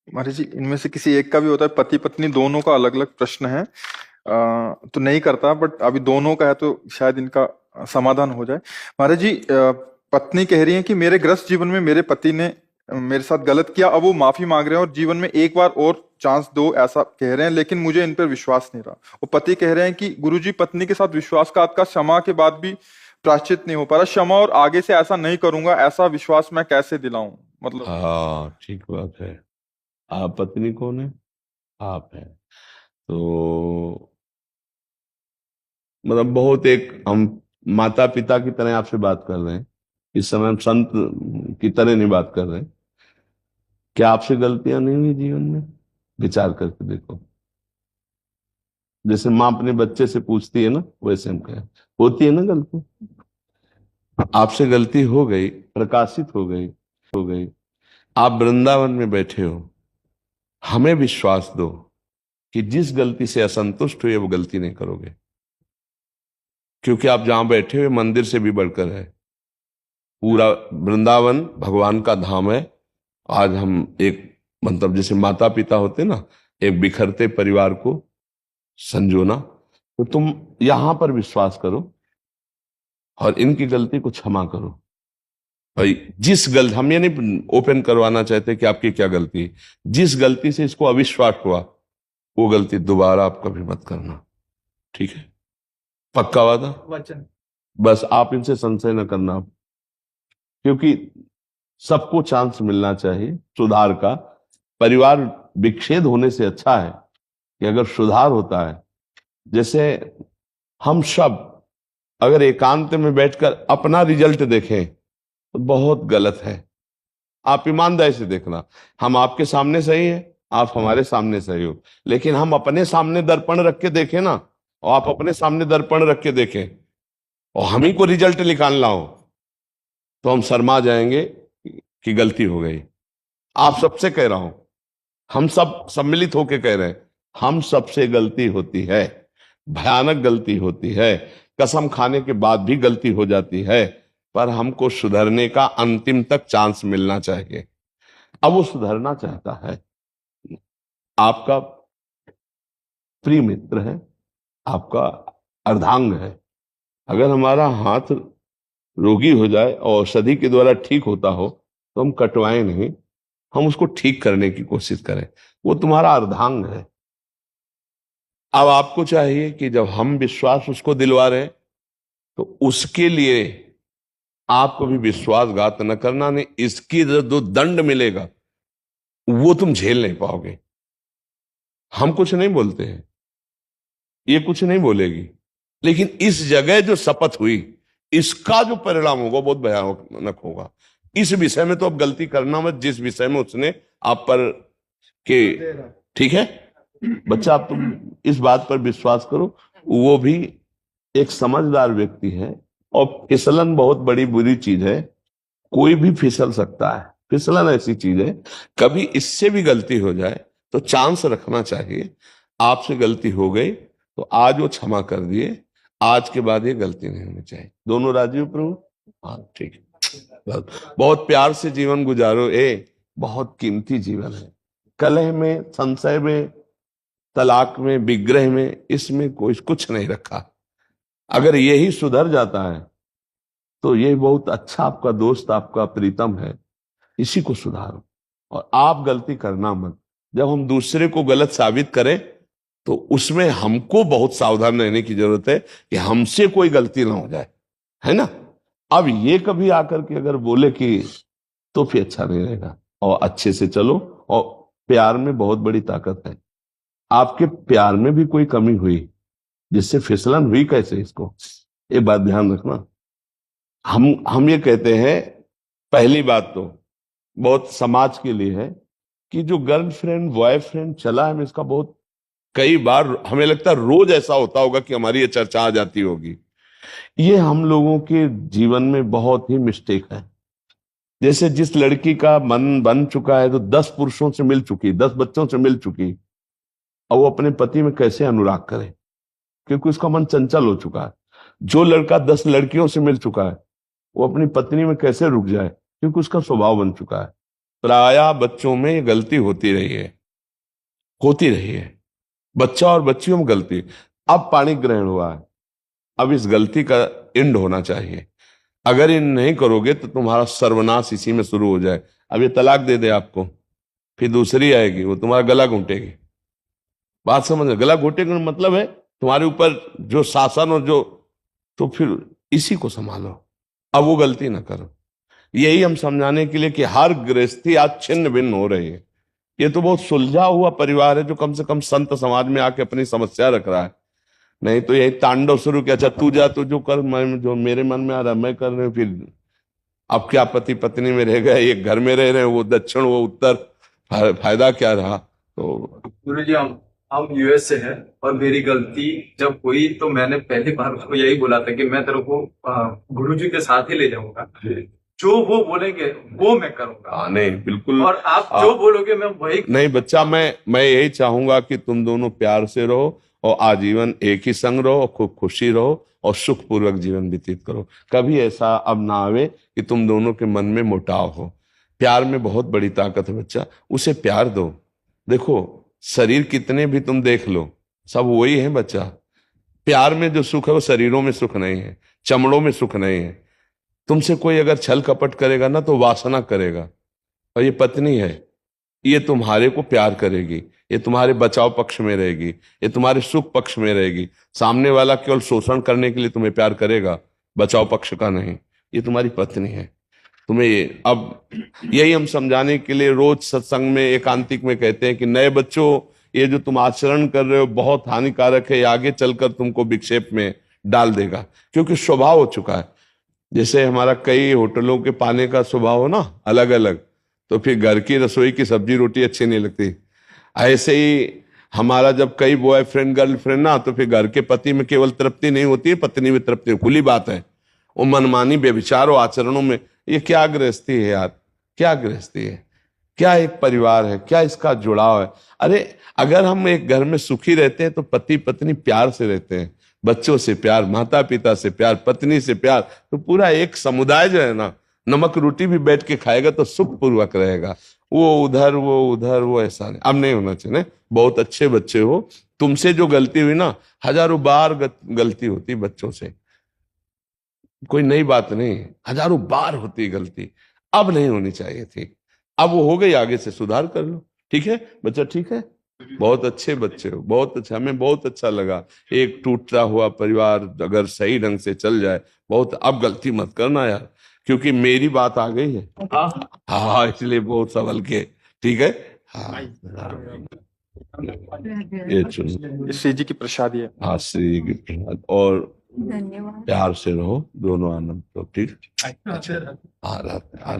महाराज जी, इनमें से किसी एक का भी होता है, पति पत्नी दोनों का अलग अलग प्रश्न है। तो नहीं करता, बट अभी दोनों का है तो शायद इनका समाधान हो जाए। महाराज जी, पत्नी कह रही है कि मेरे गृहस्थ जीवन में मेरे पति ने मेरे साथ गलत किया, अब वो माफी मांग रहे हैं और जीवन में एक बार और चांस दो, ऐसा कह रहे हैं, लेकिन मुझे इन पर विश्वास नहीं रहा। वो पति कह रहे हैं कि गुरुजी, पत्नी के साथ विश्वासघात का क्षमा के बाद भी प्रायश्चित नहीं हो पा रहा, क्षमा और आगे से ऐसा नहीं करूंगा, ऐसा विश्वास मैं कैसे दिलाऊं? मतलब हाँ, ठीक बात है। आप पत्नी कौन है? आप है। तो मतलब बहुत एक हम माता पिता की तरह आपसे बात कर रहे हैं। इस समय हम संत की तरह नहीं बात कर रहे हैं। क्या आपसे गलतियां नहीं हुई जीवन में? विचार करके देखो। जैसे माँ अपने बच्चे से पूछती है ना, वैसे हम कहें होती है ना गलती। आपसे गलती हो गई, प्रकाशित हो गई। आप वृंदावन में बैठे हो, हमें विश्वास दो कि जिस गलती से असंतुष्ट हुए वो गलती नहीं करोगे, क्योंकि आप जहां बैठे हुए मंदिर से भी बढ़कर है। पूरा वृंदावन भगवान का धाम है। आज हम एक मतलब जैसे माता पिता होते ना, एक बिखरते परिवार को संजोना, तो तुम यहां पर विश्वास करो और इनकी गलती को क्षमा करो। भाई जिस गलती, हम ये नहीं ओपन करवाना चाहते कि आपकी क्या गलती है, जिस गलती से इसको अविश्वास हुआ वो गलती दोबारा आप कभी मत करना। ठीक है? पक्का वादा? वचन। बस आप इनसे संशय न करना, क्योंकि सबको चांस मिलना चाहिए सुधार का। परिवार विच्छेद होने से अच्छा है कि अगर सुधार होता है। जैसे हम सब अगर एकांत में बैठकर अपना रिजल्ट देखें तो बहुत गलत है। आप ईमानदारी से देखना, हम आपके सामने सही है, आप हमारे सामने सही हो, लेकिन हम अपने सामने दर्पण रख के देखें ना, और आप अपने सामने दर्पण रख के देखें और हम ही को रिजल्ट निकालना हो, तो हम शर्मा जाएंगे कि गलती हो गई। आप सबसे कह रहा हूं, हम सब सम्मिलित होकर कह रहे हैं, हम सबसे गलती होती है, भयानक गलती होती है। कसम खाने के बाद भी गलती हो जाती है, पर हमको सुधरने का अंतिम तक चांस मिलना चाहिए। अब वो सुधरना चाहता है, आपका प्रिय मित्र है, आपका अर्धांग है। अगर हमारा हाथ रोगी हो जाए और औषधि के द्वारा ठीक होता हो तो हम कटवाएं नहीं, हम उसको ठीक करने की कोशिश करें। वो तुम्हारा अर्धांग है। अब आपको चाहिए कि जब हम विश्वास उसको दिलवा रहे हैं तो उसके लिए आप कभी विश्वासघात न करना, नहीं इसकी जो दंड मिलेगा वो तुम झेल नहीं पाओगे। हम कुछ नहीं बोलते हैं, ये कुछ नहीं बोलेगी, लेकिन इस जगह जो शपथ हुई इसका जो परिणाम होगा बहुत भयानक होगा। इस विषय में तो अब गलती करना मत, जिस विषय में उसने आप पर के, ठीक है बच्चा, आप तुम इस बात पर विश्वास करो। वो भी एक समझदार व्यक्ति है, और फिसलन बहुत बड़ी बुरी चीज है। कोई भी फिसल सकता है, फिसलन ऐसी चीज है, कभी इससे भी गलती हो जाए तो चांस रखना चाहिए। आपसे गलती हो गई तो आज वो क्षमा कर दिए, आज के बाद ये गलती नहीं होनी चाहिए। दोनों राजी हो प्रभु? हाँ, ठीक है। बहुत प्यार से जीवन गुजारो, बहुत कीमती जीवन है। कलह में, संशय में, तलाक में, विग्रह में, इसमें कोई कुछ नहीं रखा। अगर यही सुधर जाता है तो ये बहुत अच्छा आपका दोस्त, आपका प्रीतम है, इसी को सुधारो। और आप गलती करना मत। जब हम दूसरे को गलत साबित करें तो उसमें हमको बहुत सावधान रहने की जरूरत है कि हमसे कोई गलती ना हो जाए, है ना? अब ये कभी आकर के अगर बोले कि, तो फिर अच्छा नहीं रहेगा। और अच्छे से चलो, और प्यार में बहुत बड़ी ताकत है। आपके प्यार में भी कोई कमी हुई जिससे फिसलन हुई, कैसे, इसको ये बात ध्यान रखना। हम ये कहते हैं, पहली बात तो बहुत समाज के लिए है कि जो गर्लफ्रेंड बॉयफ्रेंड चला है, इसका बहुत कई बार हमें लगता है रोज ऐसा होता होगा कि हमारी ये चर्चा आ जाती होगी। ये हम लोगों के जीवन में बहुत ही मिस्टेक है। जैसे जिस लड़की का मन बन चुका है तो 10 पुरुषों से मिल चुकी, 10 बच्चों से मिल चुकी, और वो अपने पति में कैसे अनुराग करे, क्योंकि उसका मन चंचल हो चुका है। जो लड़का 10 लड़कियों से मिल चुका है वो अपनी पत्नी में कैसे रुक जाए, क्योंकि उसका स्वभाव बन चुका है। प्रायः बच्चों में ये गलती होती रही है, बच्चा और बच्चियों में गलती। अब पाणी ग्रहण हुआ है, अब इस गलती का एंड होना चाहिए। अगर इन नहीं करोगे तो तुम्हारा सर्वनाश इसी में शुरू हो जाए। अब ये तलाक दे दे आपको, फिर दूसरी आएगी, वो तुम्हारा गला घोंटेगी। बात समझ, गला घोंटेगी का मतलब है तुम्हारे ऊपर जो शासन और जो, तो फिर इसी को संभालो, अब वो गलती ना करो। यही हम समझाने के लिए कि हर गृहस्थी आज छिन्न भिन्न हो रही है। ये तो बहुत सुलझा हुआ परिवार है जो कम से कम संत समाज में आके अपनी समस्या रख रहा है। नहीं तो यही तांडव शुरू किया, अच्छा तू जा, तू जो कर, मैं जो मेरे मन में आ रहा मैं कर रहे हूं। फिर अब क्या पति पत्नी में रह गए, एक घर में रह रहे हैं, वो दक्षिण वो उत्तर, फायदा क्या रहा? तो गुरुजी हम यूएस से हैं और मेरी गलती जब हुई तो मैंने पहली बार उसको यही बोला था कि मैं तेरे को गुरुजी के साथ ही ले जाऊंगा, जो वो बोलेंगे वो मैं करूंगा। हाँ नहीं बिल्कुल, और आप जो बोलोगे मैं वही। नहीं बच्चा, मैं यही चाहूंगा कि तुम दोनों प्यार से रहो और आजीवन एक ही संग रहो, खूब खुशी रहो और सुखपूर्वक जीवन व्यतीत करो। कभी ऐसा अब ना आवे कि तुम दोनों के मन में मुटाव हो। प्यार में बहुत बड़ी ताकत है बच्चा, उसे प्यार दो। देखो शरीर कितने भी तुम देख लो, सब वही है बच्चा। प्यार में जो सुख है वो शरीरों में सुख नहीं है, चमड़ों में सुख नहीं है। तुमसे कोई अगर छल कपट करेगा ना तो वासना करेगा। और ये पत्नी है, ये तुम्हारे को प्यार करेगी, ये तुम्हारे बचाव पक्ष में रहेगी, ये तुम्हारे सुख पक्ष में रहेगी। सामने वाला केवल शोषण करने के लिए तुम्हें प्यार करेगा, बचाव पक्ष का नहीं। ये तुम्हारी पत्नी है। तुम्हें अब यही हम समझाने के लिए रोज सत्संग में एकांतिक में कहते हैं कि नए बच्चों, ये जो तुम आचरण कर रहे हो बहुत हानिकारक है, आगे चलकर तुमको विक्षेप में डाल देगा। क्योंकि स्वभाव हो चुका है, जैसे हमारा कई होटलों के पाने का स्वभाव हो ना अलग अलग, तो फिर घर की रसोई की सब्जी रोटी अच्छी नहीं लगती। ऐसे ही हमारा जब कई बॉयफ्रेंड गर्लफ्रेंड ना, तो फिर घर के पति में केवल तृप्ति नहीं होती है, पत्नी में तृप्ति, खुली बात है। वो मनमानी बेविचार और आचरणों में, ये क्या गृहस्थी है यार, क्या गृहस्थी है, क्या एक परिवार है, क्या इसका जुड़ाव है? अरे अगर हम एक घर में सुखी रहते हैं तो पति पत्नी प्यार से रहते हैं, बच्चों से प्यार, माता पिता से प्यार, पत्नी से प्यार, तो पूरा एक समुदाय जो है ना, नमक रोटी भी बैठ के खाएगा तो सुखपूर्वक रहेगा। वो उधर वो ऐसा नहीं, अब नहीं होना चाहिए। बहुत अच्छे बच्चे हो, तुमसे जो गलती हुई ना, हजारों बार गलती होती बच्चों से, कोई नई बात नहीं, हजारों बार होती गलती, अब नहीं होनी चाहिए थी। अब वो हो गई, आगे से सुधार कर लो। ठीक है बच्चा, ठीक है, बहुत अच्छे बच्चे हो, बहुत अच्छा, हमें बहुत अच्छा लगा। एक टूटता हुआ परिवार अगर सही ढंग से चल जाए, बहुत, अब गलती मत करना यार, क्योंकि मेरी बात आ गई है। हाँ इसलिए बहुत संभल के, ठीक है। हाँ ये चुन, श्री जी की प्रसादी है। हाँ श्री जी की प्रसाद, और धन्यवाद। प्यार से रहो दोनों, आनंद तो ठीक। अच्छा हाँ